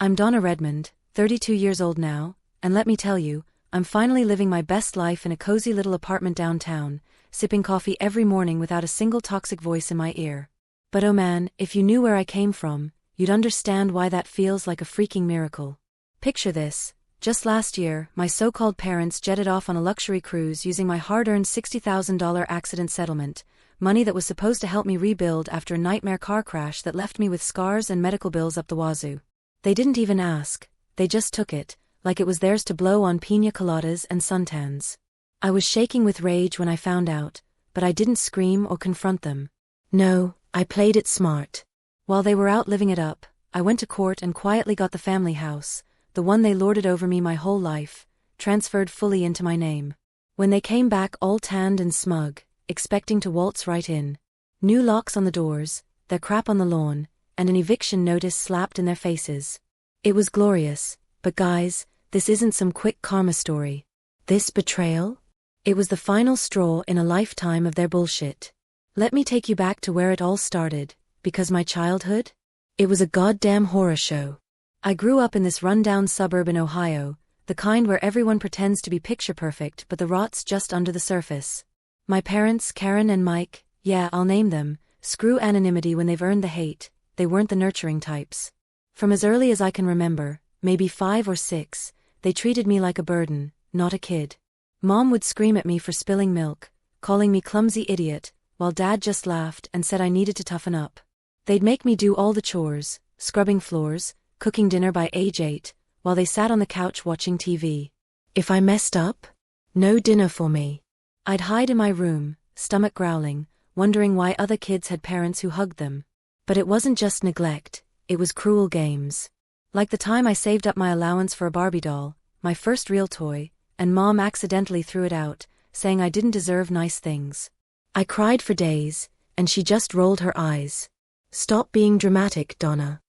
I'm Donna Redmond, 32 years old now, and let me tell you, I'm finally living my best life in a cozy little apartment downtown, sipping coffee every morning without a single toxic voice in my ear. But oh man, if you knew where I came from, you'd understand why that feels like a freaking miracle. Picture this. Just last year, my so-called parents jetted off on a luxury cruise using my hard-earned $60,000 accident settlement, money that was supposed to help me rebuild after a nightmare car crash that left me with scars and medical bills up the wazoo. They didn't even ask, they just took it, like it was theirs to blow on piña coladas and suntans. I was shaking with rage when I found out, but I didn't scream or confront them. No, I played it smart. While they were out living it up, I went to court and quietly got the family house, the one they lorded over me my whole life, transferred fully into my name. When they came back all tanned and smug, expecting to waltz right in. New locks on the doors, their crap on the lawn, and an eviction notice slapped in their faces. It was glorious, but guys, this isn't some quick karma story. This betrayal? It was the final straw in a lifetime of their bullshit. Let me take you back to where it all started, because my childhood? It was a goddamn horror show. I grew up in this rundown suburb in Ohio, the kind where everyone pretends to be picture perfect but the rot's just under the surface. My parents, Karen and Mike, yeah, I'll name them, screw anonymity when they've earned the hate, they weren't the nurturing types. From as early as I can remember, maybe 5 or 6, they treated me like a burden, not a kid. Mom would scream at me for spilling milk, calling me clumsy idiot, while Dad just laughed and said I needed to toughen up. They'd make me do all the chores, scrubbing floors, cooking dinner by age 8, while they sat on the couch watching TV. If I messed up, no dinner for me. I'd hide in my room, stomach growling, wondering why other kids had parents who hugged them. But it wasn't just neglect, it was cruel games. Like the time I saved up my allowance for a Barbie doll, my first real toy, and Mom accidentally threw it out, saying I didn't deserve nice things. I cried for days, and she just rolled her eyes. Stop being dramatic, Donna.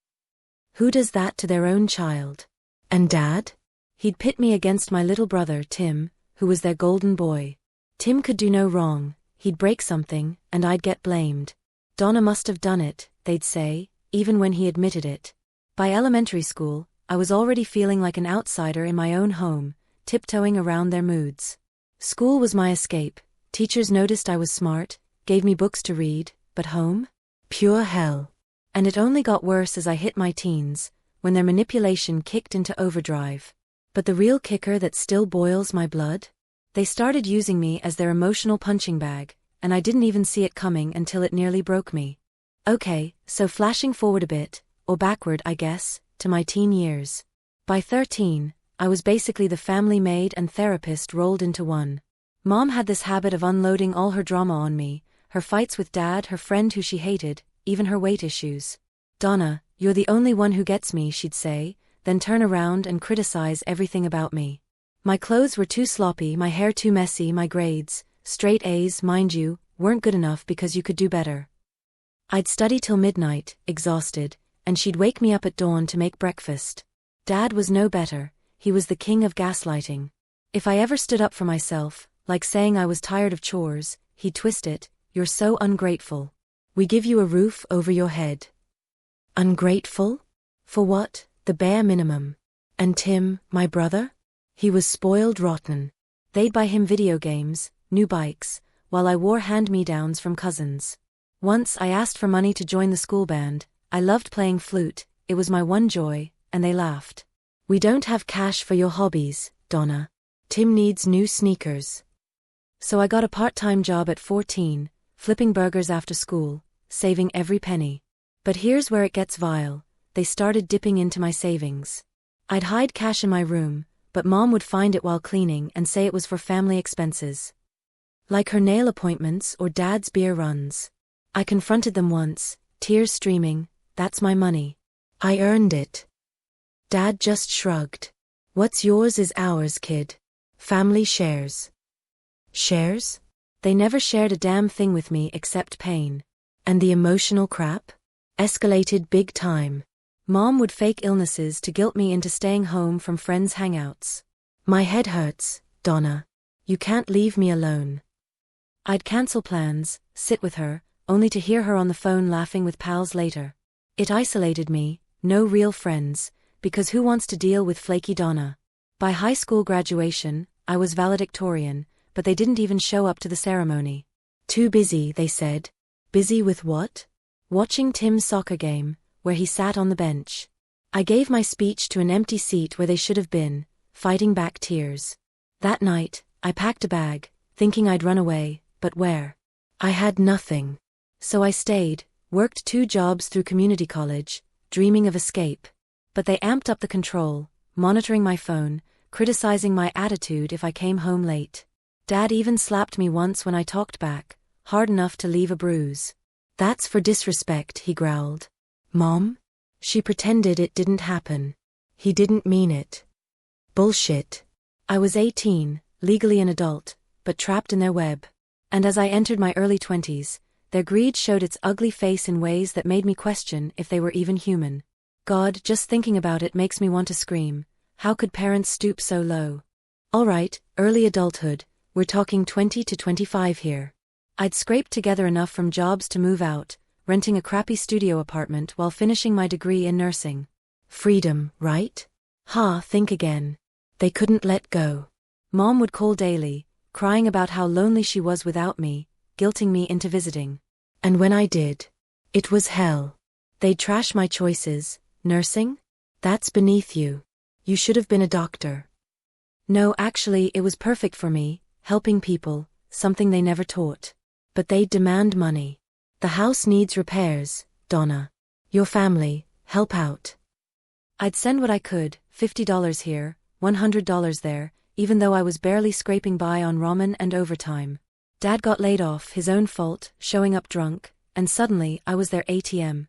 Who does that to their own child? And Dad? He'd pit me against my little brother, Tim, who was their golden boy. Tim could do no wrong, he'd break something, and I'd get blamed. Donna must have done it, they'd say, even when he admitted it. By elementary school, I was already feeling like an outsider in my own home, tiptoeing around their moods. School was my escape, teachers noticed I was smart, gave me books to read, but home? Pure hell. And it only got worse as I hit my teens, when their manipulation kicked into overdrive. But the real kicker that still boils my blood? They started using me as their emotional punching bag, and I didn't even see it coming until it nearly broke me. Okay, so flashing forward a bit, or backward I guess, to my teen years. By 13, I was basically the family maid and therapist rolled into one. Mom had this habit of unloading all her drama on me, her fights with Dad, her friend who she hated, even her weight issues. Donna, you're the only one who gets me, she'd say, then turn around and criticize everything about me. My clothes were too sloppy, my hair too messy, my grades, straight A's, mind you, weren't good enough because you could do better. I'd study till midnight, exhausted, and she'd wake me up at dawn to make breakfast. Dad was no better, he was the king of gaslighting. If I ever stood up for myself, like saying I was tired of chores, he'd twist it, you're so ungrateful. We give you a roof over your head. Ungrateful? For what? The bare minimum. And Tim, my brother? He was spoiled rotten. They'd buy him video games, new bikes, while I wore hand-me-downs from cousins. Once I asked for money to join the school band. I loved playing flute, it was my one joy, and they laughed. We don't have cash for your hobbies, Donna. Tim needs new sneakers. So I got a part-time job at 14, flipping burgers after school, saving every penny. But here's where it gets vile, they started dipping into my savings. I'd hide cash in my room, but Mom would find it while cleaning and say it was for family expenses. Like her nail appointments or Dad's beer runs. I confronted them once, tears streaming, that's my money. I earned it. Dad just shrugged. What's yours is ours, kid. Family shares. Shares? They never shared a damn thing with me except pain. And the emotional crap? Escalated big time. Mom would fake illnesses to guilt me into staying home from friends' hangouts. My head hurts, Donna. You can't leave me alone. I'd cancel plans, sit with her, only to hear her on the phone laughing with pals later. It isolated me, no real friends, because who wants to deal with flaky Donna? By high school graduation, I was valedictorian, but they didn't even show up to the ceremony. Too busy, they said. Busy with what? Watching Tim's soccer game, where he sat on the bench. I gave my speech to an empty seat where they should have been, fighting back tears. That night, I packed a bag, thinking I'd run away, but where? I had nothing. So I stayed, worked 2 jobs through community college, dreaming of escape. But they amped up the control, monitoring my phone, criticizing my attitude if I came home late. Dad even slapped me once when I talked back, hard enough to leave a bruise. That's for disrespect, he growled. Mom? She pretended it didn't happen. He didn't mean it. Bullshit. I was 18, legally an adult, but trapped in their web. And as I entered my early 20s, their greed showed its ugly face in ways that made me question if they were even human. God, just thinking about it makes me want to scream. How could parents stoop so low? Alright, early adulthood, we're talking 20 to 25 here. I'd scraped together enough from jobs to move out, renting a crappy studio apartment while finishing my degree in nursing. Freedom, right? Think again. They couldn't let go. Mom would call daily, crying about how lonely she was without me, guilting me into visiting. And when I did, it was hell. They'd trash my choices. Nursing? That's beneath you. You should have been a doctor. No, actually, it was perfect for me, helping people, something they never taught. But they'd demand money. The house needs repairs, Donna. Your family, help out. I'd send what I could, $50 here, $100 there, even though I was barely scraping by on ramen and overtime. Dad got laid off, his own fault, showing up drunk, and suddenly I was their ATM.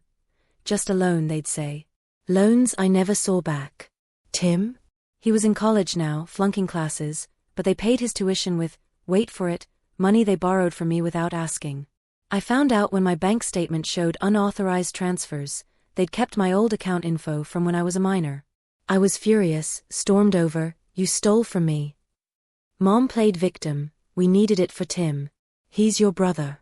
Just a loan, they'd say. Loans I never saw back. Tim? He was in college now, flunking classes, but they paid his tuition with, wait for it, money they borrowed from me without asking. I found out when my bank statement showed unauthorized transfers. They'd kept my old account info from when I was a minor. I was furious, stormed over, you stole from me. Mom played victim, we needed it for Tim. He's your brother.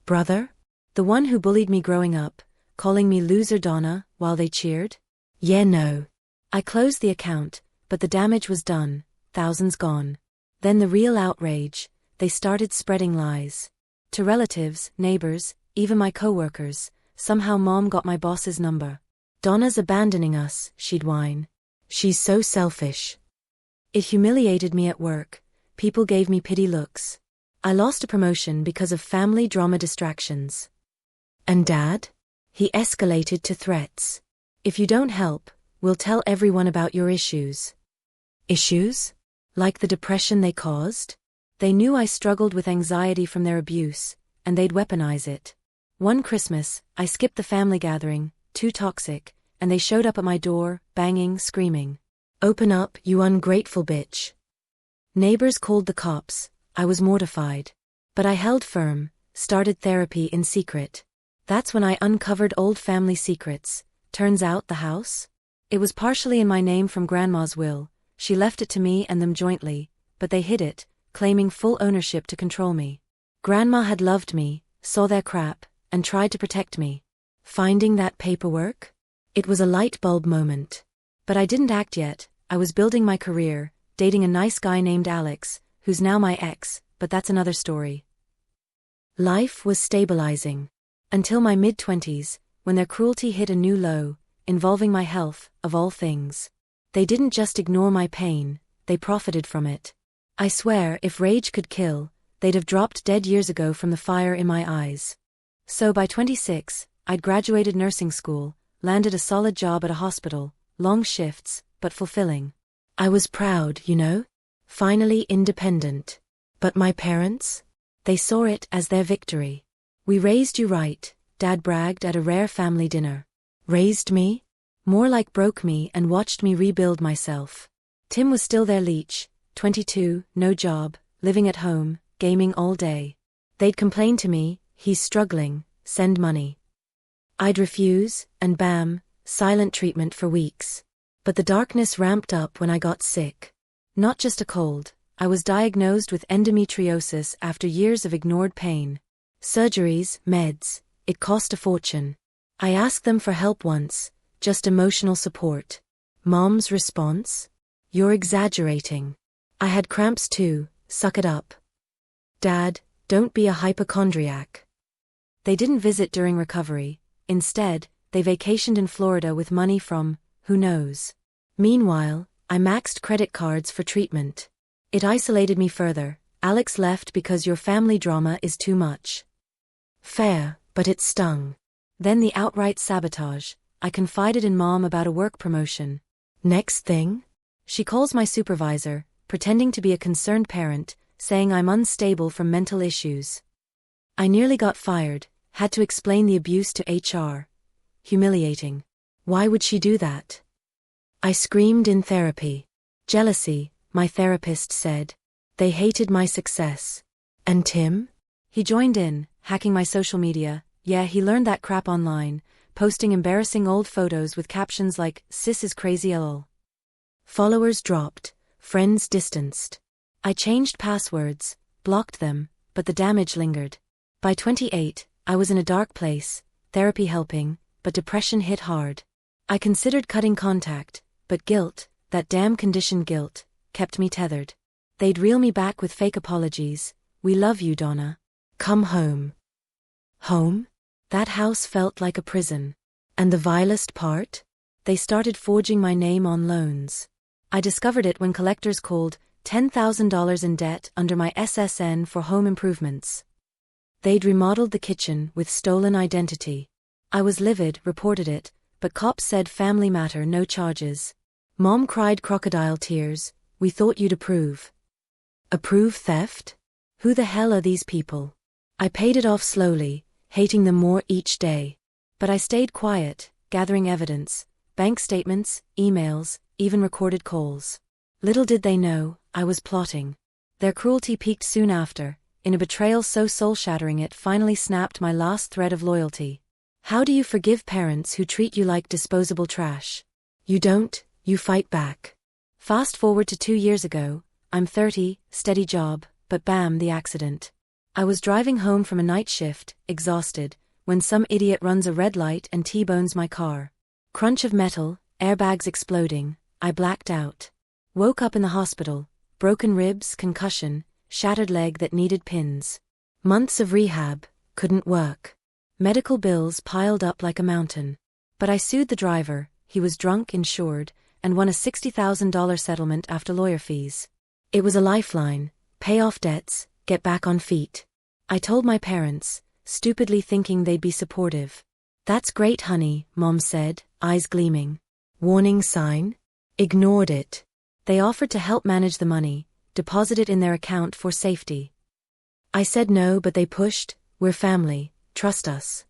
Brother? The one who bullied me growing up, calling me loser Donna, while they cheered? Yeah, no. I closed the account, but the damage was done, thousands gone. Then the real outrage, they started spreading lies. To relatives, neighbors, even my coworkers, somehow Mom got my boss's number. Donna's abandoning us, she'd whine. She's so selfish. It humiliated me at work. People gave me pity looks. I lost a promotion because of family drama distractions. And Dad? He escalated to threats. If you don't help, we'll tell everyone about your issues. Issues? Like the depression they caused? They knew I struggled with anxiety from their abuse, and they'd weaponize it. One Christmas, I skipped the family gathering, too toxic, and they showed up at my door, banging, screaming. Open up, you ungrateful bitch. Neighbors called the cops. I was mortified. But I held firm, started therapy in secret. That's when I uncovered old family secrets. Turns out the house? It was partially in my name from Grandma's will. She left it to me and them jointly, but they hid it, claiming full ownership to control me. Grandma had loved me, saw their crap, and tried to protect me. Finding that paperwork? It was a light bulb moment. But I didn't act yet. I was building my career, dating a nice guy named Alex, who's now my ex, but that's another story. Life was stabilizing. Until my mid-20s, when their cruelty hit a new low, involving my health, of all things. They didn't just ignore my pain, they profited from it. I swear, if rage could kill, they'd have dropped dead years ago from the fire in my eyes. So by 26, I'd graduated nursing school, landed a solid job at a hospital, long shifts, but fulfilling. I was proud, you know? Finally independent. But my parents? They saw it as their victory. We raised you right, Dad bragged at a rare family dinner. Raised me? More like broke me and watched me rebuild myself. Tim was still their leech, 22, no job, living at home, gaming all day. They'd complain to me, he's struggling, send money. I'd refuse, and bam, silent treatment for weeks. But the darkness ramped up when I got sick. Not just a cold, I was diagnosed with endometriosis after years of ignored pain. Surgeries, meds, it cost a fortune. I asked them for help once, just emotional support. Mom's response? You're exaggerating. I had cramps too, suck it up. Dad, don't be a hypochondriac. They didn't visit during recovery. Instead, they vacationed in Florida with money from, who knows. Meanwhile, I maxed credit cards for treatment. It isolated me further. Alex left because your family drama is too much. Fair, but it stung. Then the outright sabotage. I confided in Mom about a work promotion. Next thing? She calls my supervisor, pretending to be a concerned parent, saying I'm unstable from mental issues. I nearly got fired, had to explain the abuse to HR. Humiliating. Why would she do that? I screamed in therapy. Jealousy, my therapist said. They hated my success. And Tim? He joined in, hacking my social media. Yeah, he learned that crap online, posting embarrassing old photos with captions like, "Sis is crazy lol." Followers dropped, friends distanced. I changed passwords, blocked them, but the damage lingered. By 28, I was in a dark place, therapy helping, but depression hit hard. I considered cutting contact, but guilt, that damn conditioned guilt, kept me tethered. They'd reel me back with fake apologies. We love you, Donna. Come home. Home? That house felt like a prison. And the vilest part? They started forging my name on loans. I discovered it when collectors called, $10,000 in debt under my SSN for home improvements. They'd remodeled the kitchen with stolen identity. I was livid, reported it, but cops said family matter, no charges. Mom cried crocodile tears. We thought you'd approve. Approve theft? Who the hell are these people? I paid it off slowly, hating them more each day. But I stayed quiet, gathering evidence, bank statements, emails, even recorded calls. Little did they know, I was plotting. Their cruelty peaked soon after, in a betrayal so soul-shattering it finally snapped my last thread of loyalty. How do you forgive parents who treat you like disposable trash? You don't, you fight back. Fast forward to 2 years ago, I'm 30, steady job, but bam, the accident. I was driving home from a night shift, exhausted, when some idiot runs a red light and T-bones my car. Crunch of metal, airbags exploding, I blacked out. Woke up in the hospital, broken ribs, concussion, shattered leg that needed pins. Months of rehab, couldn't work. Medical bills piled up like a mountain. But I sued the driver, he was drunk, insured, and won a $60,000 settlement after lawyer fees. It was a lifeline, pay off debts, get back on feet. I told my parents, stupidly thinking they'd be supportive. That's great, honey, Mom said, eyes gleaming. Warning sign? Ignored it. They offered to help manage the money, deposit it in their account for safety. I said no, but they pushed, we're family, trust us.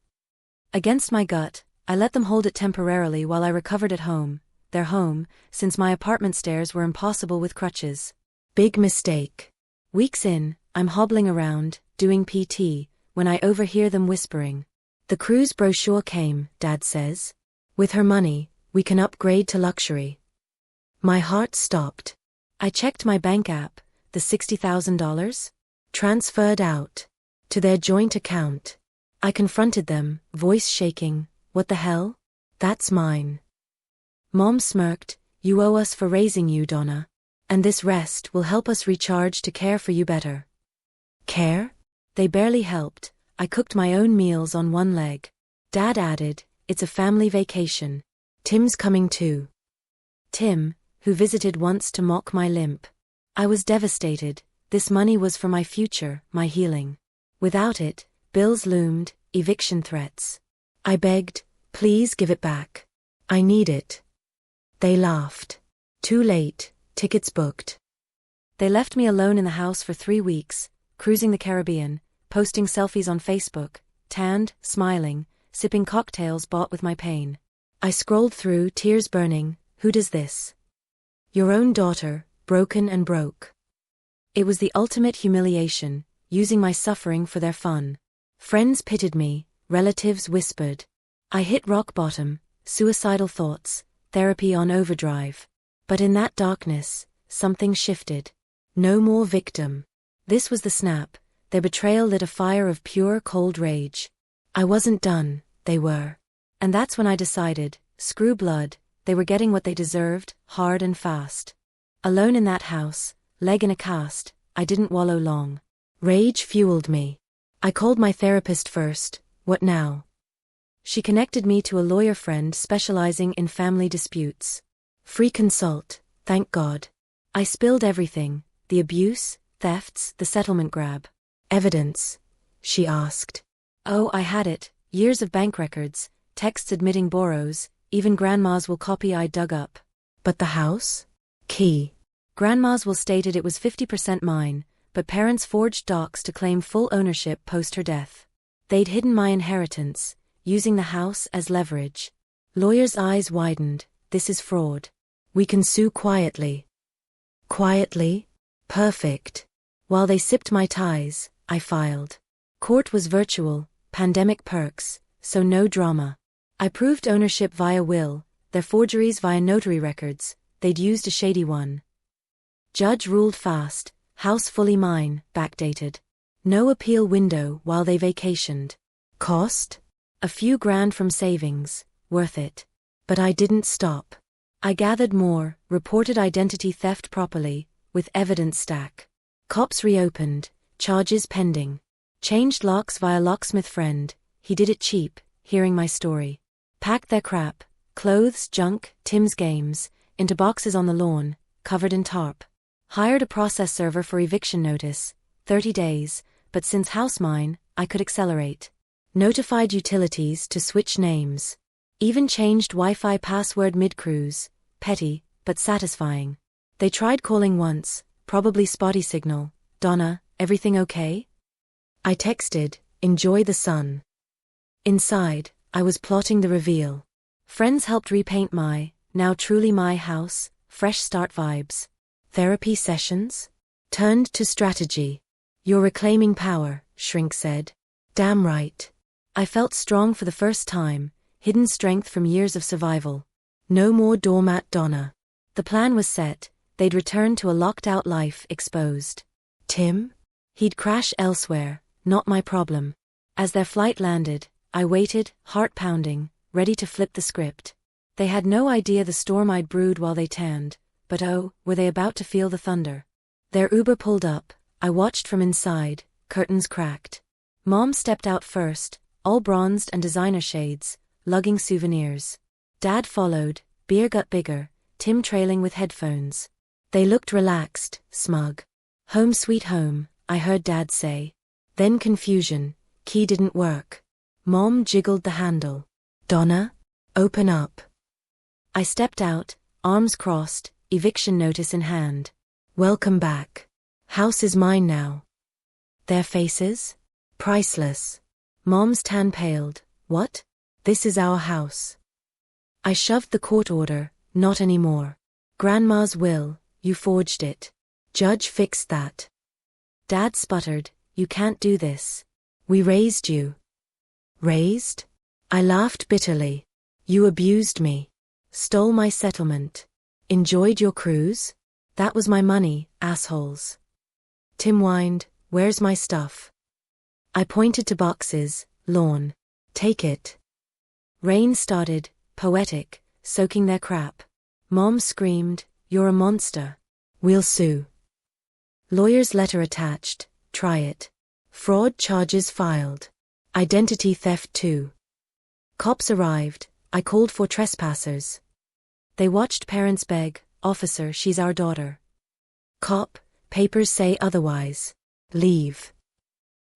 Against my gut, I let them hold it temporarily while I recovered at home, their home, since my apartment stairs were impossible with crutches. Big mistake. Weeks in, I'm hobbling around, doing PT, when I overhear them whispering. The cruise brochure came, Dad says. With her money, we can upgrade to luxury. My heart stopped. I checked my bank app, the $60,000? Transferred out. To their joint account. I confronted them, voice shaking. What the hell? That's mine. Mom smirked, you owe us for raising you, Donna. And this rest will help us recharge to care for you better. Care? They barely helped. I cooked my own meals on one leg. Dad added, it's a family vacation. Tim's coming too. Tim, who visited once to mock my limp. I was devastated. This money was for my future, my healing. Without it, bills loomed, eviction threats. I begged, please give it back. I need it. They laughed. Too late, tickets booked. They left me alone in the house for 3 weeks, cruising the Caribbean, posting selfies on Facebook, tanned, smiling, sipping cocktails bought with my pain. I scrolled through, tears burning. Who does this? Your own daughter, broken and broke. It was the ultimate humiliation, using my suffering for their fun. Friends pitied me, relatives whispered. I hit rock bottom, suicidal thoughts, therapy on overdrive. But in that darkness, something shifted. No more victim. This was the snap. Their betrayal lit a fire of pure, cold rage. I wasn't done, they were. And that's when I decided, screw blood, They were getting what they deserved, hard and fast. Alone in that house, leg in a cast, I didn't wallow long. Rage fueled me. I called my therapist first. What now? She connected me to a lawyer friend specializing in family disputes. Free consult, thank God. I spilled everything, the abuse, thefts, the settlement grab. Evidence? She asked. Oh, I had it, years of bank records, texts admitting borrows, even grandma's will copy I dug up. But the house? Key. Grandma's will stated it was 50% mine, but parents forged docs to claim full ownership post her death. They'd hidden my inheritance, using the house as leverage. Lawyer's eyes widened. This is fraud. We can sue quietly. Quietly? Perfect. While they sipped my ties, I filed. Court was virtual, pandemic perks, so no drama. I proved ownership via will, their forgeries via notary records, they'd used a shady one. Judge ruled fast, house fully mine, backdated. No appeal window while they vacationed. Cost? A few grand from savings, worth it. But I didn't stop. I gathered more, reported identity theft properly, with evidence stack. Cops reopened, charges pending. Changed locks via locksmith friend, he did it cheap, hearing my story. Packed their crap, clothes, junk, Tim's games, into boxes on the lawn, covered in tarp. Hired a process server for eviction notice, 30 days, but since house mine, I could accelerate. Notified utilities to switch names. Even changed Wi-Fi password mid-cruise, petty, but satisfying. They tried calling once, probably spotty signal. Donna, everything okay? I texted, enjoy the sun. Inside, I was plotting the reveal. Friends helped repaint my, now truly my house, fresh start vibes. Therapy sessions? Turned to strategy. You're reclaiming power, Shrink said. Damn right. I felt strong for the first time, hidden strength from years of survival. No more doormat Donna. The plan was set, they'd return to a locked-out life exposed. Tim? He'd crash elsewhere, not my problem. As their flight landed, I waited, heart pounding, ready to flip the script. They had no idea the storm I'd brewed while they tanned, but oh, were they about to feel the thunder. Their Uber pulled up, I watched from inside, curtains cracked. Mom stepped out first, all bronzed and designer shades, lugging souvenirs. Dad followed, beer got bigger, Tim trailing with headphones. They looked relaxed, smug. Home sweet home, I heard Dad say. Then confusion, key didn't work. Mom jiggled the handle. Donna? Open up. I stepped out, arms crossed, eviction notice in hand. Welcome back. House is mine now. Their faces? Priceless. Mom's tan paled. What? This is our house. I shoved the court order, not anymore. Grandma's will, you forged it. Judge fixed that. Dad sputtered, you can't do this. We raised you. Raised? I laughed bitterly. You abused me. Stole my settlement. Enjoyed your cruise? That was my money, assholes. Tim whined, where's my stuff? I pointed to boxes, lawn. Take it. Rain started, poetic, soaking their crap. Mom screamed, you're a monster. We'll sue. Lawyer's letter attached, try it. Fraud charges filed. Identity theft too. Cops arrived, I called for trespassers. They watched parents beg, officer, she's our daughter. Cop, papers say otherwise. Leave.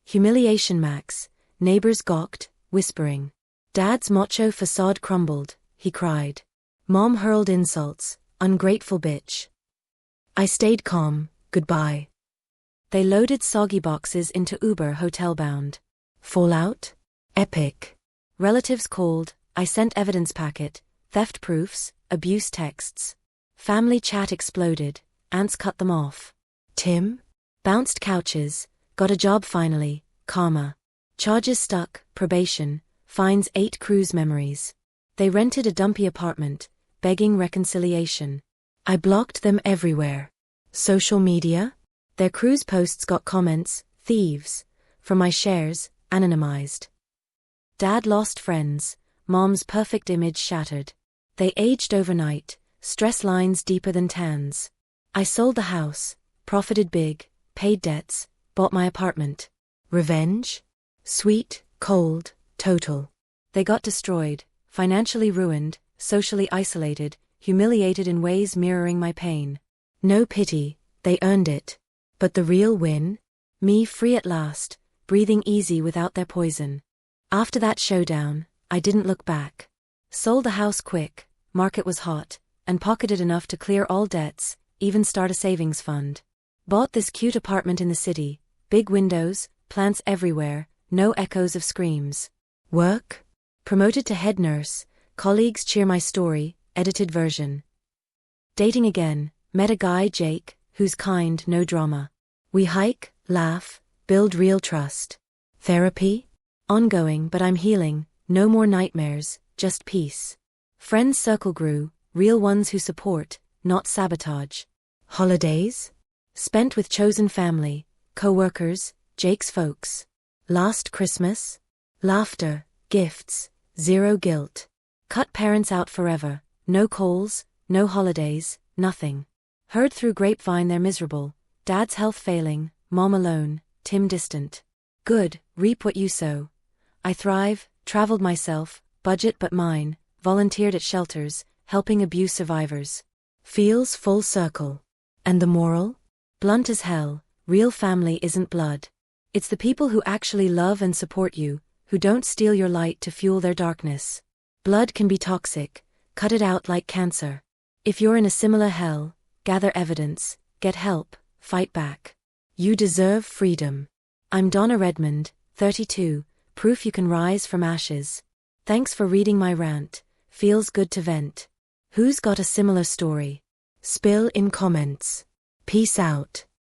Humiliation max, neighbors gawked, whispering. Dad's macho facade crumbled, he cried. Mom hurled insults, ungrateful bitch. I stayed calm, goodbye. They loaded soggy boxes into Uber hotel bound. Fallout? Epic. Relatives called, I sent evidence packet, theft proofs, abuse texts. Family chat exploded, aunts cut them off. Tim? Bounced couches, got a job finally, karma. Charges stuck, probation, fines 8 cruise memories. They rented a dumpy apartment, begging reconciliation. I blocked them everywhere. Social media? Their cruise posts got comments, thieves. From my shares, anonymized. Dad lost friends, Mom's perfect image shattered. They aged overnight, stress lines deeper than tans. I sold the house, profited big, paid debts, bought my apartment. Revenge? Sweet, cold, total. They got destroyed, financially ruined, socially isolated, humiliated in ways mirroring my pain. No pity, they earned it. But the real win? Me free at last, breathing easy without their poison. After that showdown, I didn't look back. Sold the house quick, market was hot, and pocketed enough to clear all debts, even start a savings fund. Bought this cute apartment in the city, big windows, plants everywhere, no echoes of screams. Work? Promoted to head nurse, colleagues cheer my story, edited version. Dating again, met a guy, Jake, who's kind, no drama. We hike, laugh, build real trust. Therapy? Ongoing, but I'm healing, no more nightmares, just peace. Friends circle grew, real ones who support, not sabotage. Holidays? Spent with chosen family, co-workers, Jake's folks. Last Christmas? Laughter, gifts, zero guilt. Cut parents out forever, no calls, no holidays, nothing. Heard through grapevine they're miserable, dad's health failing, mom alone, Tim distant. Good, reap what you sow. I thrive, traveled myself, budget but mine, volunteered at shelters, helping abuse survivors. Feels full circle. And the moral? Blunt as hell, real family isn't blood. It's the people who actually love and support you, who don't steal your light to fuel their darkness. Blood can be toxic, cut it out like cancer. If you're in a similar hell, gather evidence, get help, fight back. You deserve freedom. I'm Donna Redmond, 32, proof you can rise from ashes. Thanks for reading my rant, feels good to vent. Who's got a similar story? Spill in comments. Peace out.